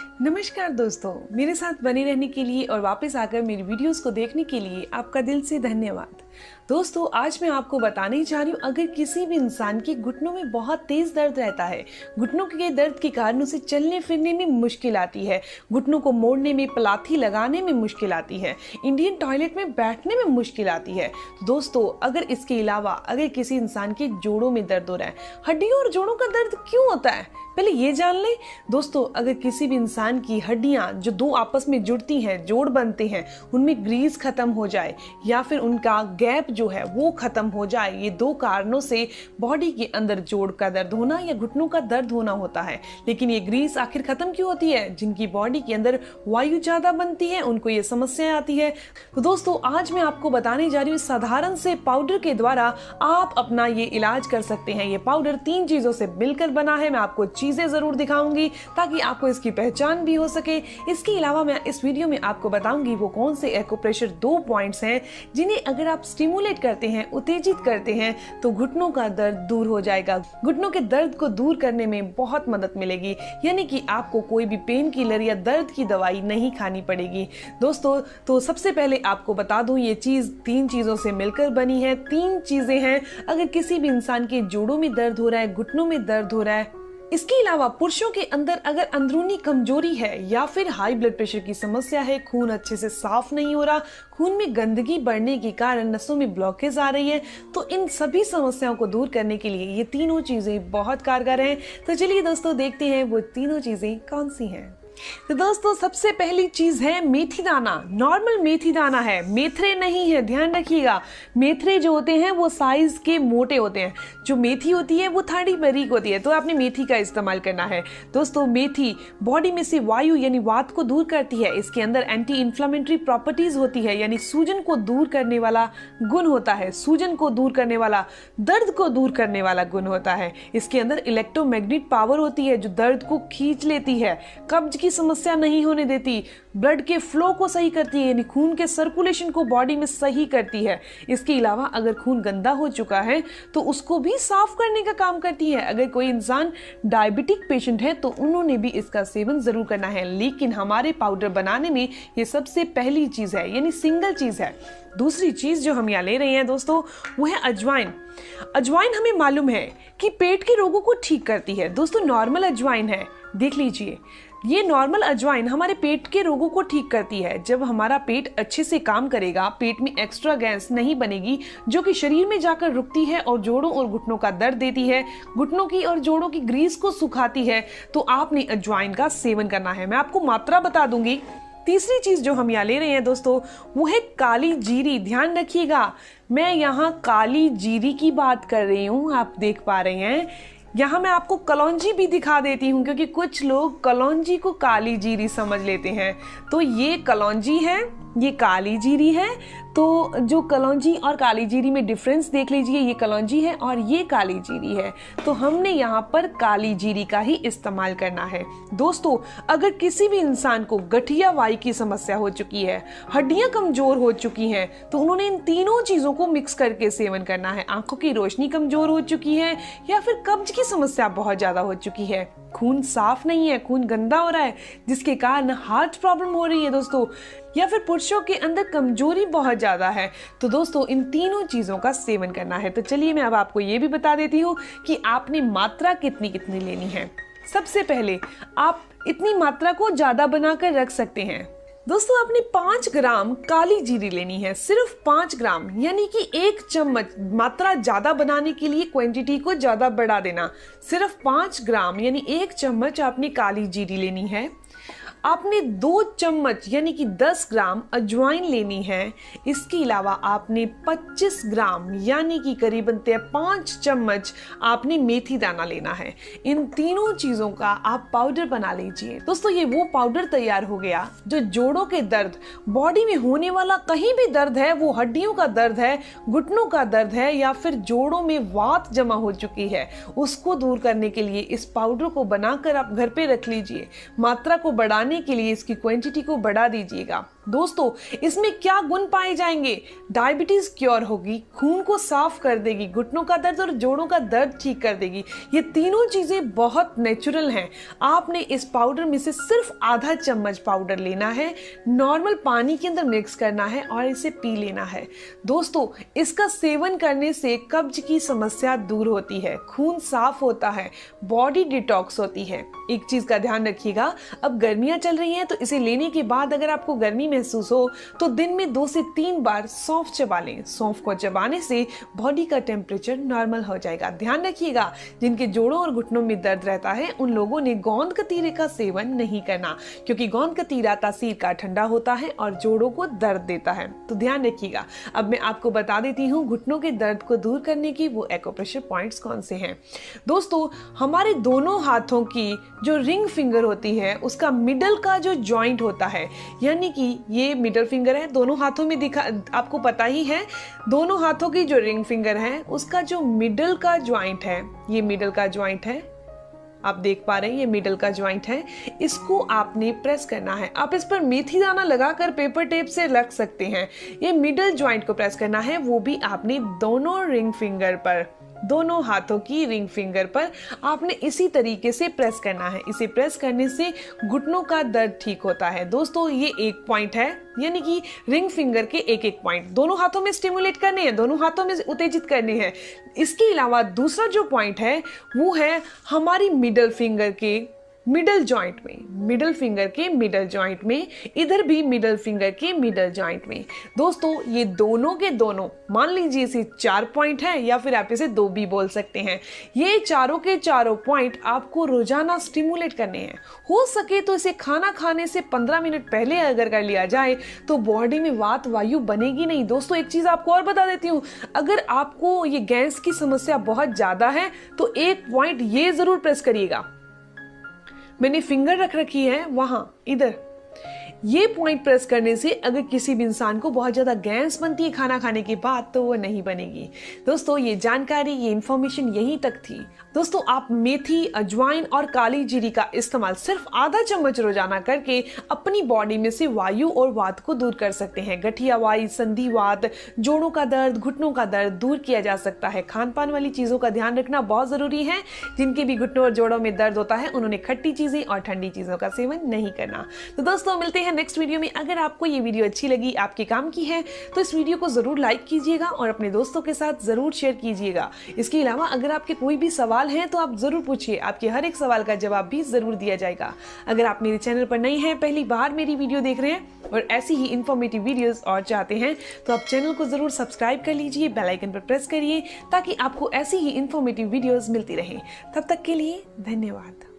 नमस्कार दोस्तों, मेरे साथ बने रहने के लिए और वापस आकर मेरी वीडियोस को देखने के लिए आपका दिल से धन्यवाद। दोस्तों, आज मैं आपको बताने जा रही हूँ, अगर किसी भी इंसान के घुटनों में बहुत तेज दर्द रहता है, घुटनों के दर्द के कारण उसे चलने फिरने में मुश्किल आती है, घुटनों को मोड़ने में, पलाथी लगाने में मुश्किल आती है, इंडियन टॉयलेट में बैठने में मुश्किल आती है। दोस्तों, अगर इसके अलावा अगर किसी इंसान के जोड़ों में दर्द हो रहा है, हड्डियों और जोड़ों का दर्द क्यों होता है, पहले ये जान लें। दोस्तों, अगर किसी भी इंसान की हड्डियां जो दो आपस में जुड़ती हैं, जोड़ बनते हैं, उनमें ग्रीस खत्म हो जाए या फिर उनका गैप जो है वो खत्म हो जाए, ये दो कारणों से बॉडी के अंदर जोड़ का दर्द होना या घुटनों का दर्द होना होता है। लेकिन ये ग्रीस आखिर खत्म क्यों होती है? जिनकी बॉडी के अंदर वायु ज्यादा बनती है उनको ये समस्या आती है। तो दोस्तों, आज मैं आपको बताने जा रही हूँ, साधारण से पाउडर के द्वारा आप अपना ये इलाज कर सकते हैं। ये पाउडर 3 चीजों से मिलकर बना है। मैं आपको चीजें जरूर दिखाऊंगी ताकि आपको इसकी पहचान भी हो सके। इसके अलावा मैं इस वीडियो में आपको बताऊंगी वो कौन से एक्यूप्रेशर 2 पॉइंट्स हैं जिन्हें अगर आप स्टिमुलेट करते हैं, उत्तेजित करते हैं, तो घुटनों का दर्द दूर हो जाएगा। घुटनों के दर्द को दूर करने में बहुत मदद मिलेगी, यानी कि आपको कोई भी पेन किलर या दर्द की दवाई नहीं खानी पड़ेगी। दोस्तों, तो सबसे पहले आपको बता दूं, ये चीज 3 चीजों से मिलकर बनी है। 3 चीजें हैं। अगर किसी भी इंसान के जोड़ों में दर्द हो रहा है, घुटनों में दर्द हो रहा है, इसके अलावा पुरुषों के अंदर अगर अंदरूनी कमजोरी है या फिर हाई ब्लड प्रेशर की समस्या है, खून अच्छे से साफ नहीं हो रहा, खून में गंदगी बढ़ने के कारण नसों में ब्लॉकेज आ रही है, तो इन सभी समस्याओं को दूर करने के लिए ये तीनों चीजें बहुत कारगर हैं। तो चलिए दोस्तों, देखते हैं वो तीनों चीजें कौन सी हैं। तो दोस्तों, सबसे पहली चीज है मेथी दाना। नॉर्मल मेथी दाना है, मेथरे नहीं है, ध्यान रखिएगा। मेथरे जो होते हैं वो साइज के मोटे होते हैं, जो मेथी होती है वो थोड़ी बारीक होती है, तो आपने मेथी का इस्तेमाल करना है। दोस्तों, मेथी बॉडी में से वायु यानी वात को दूर करती है। इसके अंदर एंटी इन्फ्लामेटरी प्रॉपर्टीज होती है, यानी सूजन को दूर करने वाला गुण होता है, सूजन को दूर करने वाला, दर्द को दूर करने वाला गुण होता है। इसके अंदर इलेक्ट्रोमैग्नेट पावर होती है जो दर्द को खींच लेती है, कब्ज की समस्या नहीं होने देती, ब्लड के फ्लो को सही करती है, यानी खून के सर्कुलेशन को बॉडी में सही करती है। इसके अलावा अगर खून गंदा हो चुका है तो उसको भी साफ करने का काम करती है। अगर कोई इंसान डायबिटिक पेशेंट है तो उन्होंने भी इसका सेवन जरूर करना है। लेकिन हमारे पाउडर बनाने में ये सबसे पहली चीज है, यानी सिंगल चीज है। दूसरी चीज जो हम यहाँ ले रहे हैं दोस्तों, वो है अजवाइन। अजवाइन हमें मालूम है कि पेट के रोगों को ठीक करती है। दोस्तों, नॉर्मल अजवाइन है, देख लीजिए, ये नॉर्मल अजवाइन हमारे पेट के रोगों को ठीक करती है। जब हमारा पेट अच्छे से काम करेगा, पेट में एक्स्ट्रा गैस नहीं बनेगी जो कि शरीर में जाकर रुकती है और जोड़ों और घुटनों का दर्द देती है, घुटनों की और जोड़ों की ग्रीस को सुखाती है, तो आपने अजवाइन का सेवन करना है। मैं आपको मात्रा बता दूंगी। तीसरी चीज जो हम यहाँ ले रहे हैं दोस्तों, वो है काली जीरी। ध्यान रखिएगा, मैं यहाँ काली जीरी की बात कर रही हूँ, आप देख पा रहे हैं। यहाँ मैं आपको कलौंजी भी दिखा देती हूँ, क्योंकि कुछ लोग कलौंजी को काली जीरी समझ लेते हैं। तो ये कलौंजी है, ये काली जीरी है। तो जो कलौंजी और काली जीरी में डिफरेंस देख लीजिए, ये कलौंजी है और ये काली जीरी है। तो हमने यहाँ पर काली जीरी का ही इस्तेमाल करना है। दोस्तों, अगर किसी भी इंसान को गठिया वायु की समस्या हो चुकी है, हड्डियां कमजोर हो चुकी हैं, तो उन्होंने इन तीनों चीजों को मिक्स करके सेवन करना है। आंखों की रोशनी कमजोर हो चुकी है या फिर कब्ज की समस्या बहुत ज्यादा हो चुकी है, खून साफ नहीं है, खून गंदा हो रहा है जिसके कारण हार्ट प्रॉब्लम हो रही है दोस्तों, या फिर पुरुषों के अंदर कमजोरी बहुत ज्यादा है, तो दोस्तों इन तीनों चीजों का सेवन करना है। तो चलिए मैं अब आपको ये भी बता देती हूँ कि आपने मात्रा कितनी कितनी लेनी है। सबसे पहले आप इतनी मात्रा को ज्यादा बनाकर रख सकते हैं। दोस्तों, आपने 5 ग्राम काली जीरी लेनी है, सिर्फ 5 ग्राम, यानी कि 1 चम्मच। मात्रा ज्यादा बनाने के लिए क्वांटिटी को ज्यादा बढ़ा देना। सिर्फ 5 ग्राम यानी 1 चम्मच आपने काली जीरी लेनी है। आपने 2 चम्मच यानी कि 10 ग्राम अजवाइन लेनी है। इसके अलावा आपने 25 ग्राम यानी कि करीबन 5 चम्मच आपने मेथी दाना लेना है। इन तीनों चीजों का आप पाउडर बना लीजिए। दोस्तों, ये वो पाउडर तैयार हो गया जो जोड़ों के दर्द, बॉडी में होने वाला कहीं भी दर्द है, वो हड्डियों का दर्द है, घुटनों का दर्द है या फिर जोड़ों में वात जमा हो चुकी है, उसको दूर करने के लिए इस पाउडर को बनाकर आप घर पे रख लीजिए। मात्रा को बढ़ाने के लिए इसकी क्वांटिटी को बढ़ा दीजिएगा। दोस्तों इसमें क्या गुण पाए जाएंगे? डायबिटीज क्योर होगी, खून को साफ कर देगी, घुटनों का दर्द और जोड़ों का दर्द ठीक कर देगी। ये तीनों चीजें बहुत नेचुरल हैं। आपने इस पाउडर में से सिर्फ आधा चम्मच पाउडर लेना है, नॉर्मल पानी के अंदर मिक्स करना है और इसे पी लेना है। दोस्तों इसका सेवन करने से कब्ज की समस्या दूर होती है, खून साफ होता है, बॉडी डिटॉक्स होती है। एक चीज का ध्यान रखिएगा, अब गर्मियां चल रही हैं तो इसे लेने के बाद अगर आपको गर्मी महसूस हो तो दिन में 2 से 3 बार सौंफ चबा लें। सौंफ को चबाने से बॉडी का टेम्परेचर नॉर्मल हो जाएगा। ध्यान रखिएगा, जिनके जोड़ों और घुटनों में दर्द रहता है उन लोगों ने गोंद कतीरे का सेवन नहीं करना, क्योंकि गोंद कतीरा तासीर का ठंडा होता है और जोड़ों को दर्द देता है। तो ध्यान रखिएगा। अब मैं आपको बता देती हूँ घुटनों के दर्द को दूर करने की वो एक्यूप्रेशर पॉइंट्स कौन से हैं। दोस्तों हमारे दोनों हाथों की जो रिंग फिंगर होती है उसका मिडल का जो जॉइंट होता है, यानी कि ये मिडल फिंगर है, दोनों हाथों में दिखा, आपको पता ही है, दोनों हाथों की जो रिंग फिंगर है उसका जो मिडल का जॉइंट है, ये मिडल का जॉइंट है, आप देख पा रहे हैं ये मिडल का जॉइंट है, इसको आपने प्रेस करना है। आप इस पर मेथी दाना लगाकर पेपर टेप से रख सकते हैं। ये मिडल जॉइंट को प्रेस करना है, वो भी आपने दोनों रिंग फिंगर पर, दोनों हाथों की रिंग फिंगर पर आपने इसी तरीके से प्रेस करना है। इसे प्रेस करने से घुटनों का दर्द ठीक होता है। दोस्तों ये एक पॉइंट है, यानी कि रिंग फिंगर के एक एक पॉइंट दोनों हाथों में स्टिमुलेट करने हैं, दोनों हाथों में उत्तेजित करने हैं। इसके अलावा दूसरा जो पॉइंट है वो है हमारी मिडल फिंगर के मिडल जॉइंट में, मिडल फिंगर के मिडल जॉइंट में, इधर भी मिडल फिंगर के मिडल जॉइंट में। दोस्तों ये दोनों के दोनों, मान लीजिए इसे 4 पॉइंट है या फिर आप इसे 2 भी बोल सकते हैं। ये चारों के चारों पॉइंट आपको रोजाना स्टिमुलेट करने हैं। हो सके तो इसे खाना खाने से 15 मिनट पहले अगर कर लिया जाए तो बॉडी में वात वायु बनेगी नहीं। दोस्तों एक चीज आपको और बता देती हूँ, अगर आपको ये गैस की समस्या बहुत ज्यादा है तो एक पॉइंट ये जरूर प्रेस करिएगा, मैंने फिंगर रख रखी है वहां, इधर, ये पॉइंट प्रेस करने से अगर किसी भी इंसान को बहुत ज्यादा गैस बनती है खाना खाने के बाद तो वो नहीं बनेगी। दोस्तों ये जानकारी, ये इंफॉर्मेशन यहीं तक थी। दोस्तों आप मेथी, अजवाइन और काली जीरी का इस्तेमाल सिर्फ आधा चम्मच रोजाना करके अपनी बॉडी में से वायु और वात को दूर कर सकते हैं। गठियावाई, संधिवात, जोड़ों का दर्द, घुटनों का दर्द दूर किया जा सकता है। खान पान वाली चीजों का ध्यान रखना बहुत जरूरी है। जिनके भी घुटनों और जोड़ों में दर्द होता है उन्होंने खट्टी चीजें और ठंडी चीजों का सेवन नहीं करना। तो दोस्तों मिलते हैं नेक्स्ट वीडियो में। अगर आपको ये वीडियो अच्छी लगी, आपके काम की है, तो इस वीडियो को जरूर लाइक कीजिएगा और अपने दोस्तों के साथ जरूर शेयर कीजिएगा। इसके अलावा अगर आपके कोई भी सवाल है तो आप जरूर पूछिए, आपके हर एक सवाल का जवाब भी जरूर दिया जाएगा। अगर आप मेरे चैनल पर नए हैं, पहली बार मेरी वीडियो देख रहे हैं और ऐसी ही इंफॉर्मेटिव वीडियोस और चाहते हैं तो आप चैनल को जरूर सब्सक्राइब कर लीजिए, बेल आइकन पर प्रेस करिए ताकि आपको ऐसी ही इंफॉर्मेटिव वीडियोस मिलती रहे। तब तक के लिए धन्यवाद।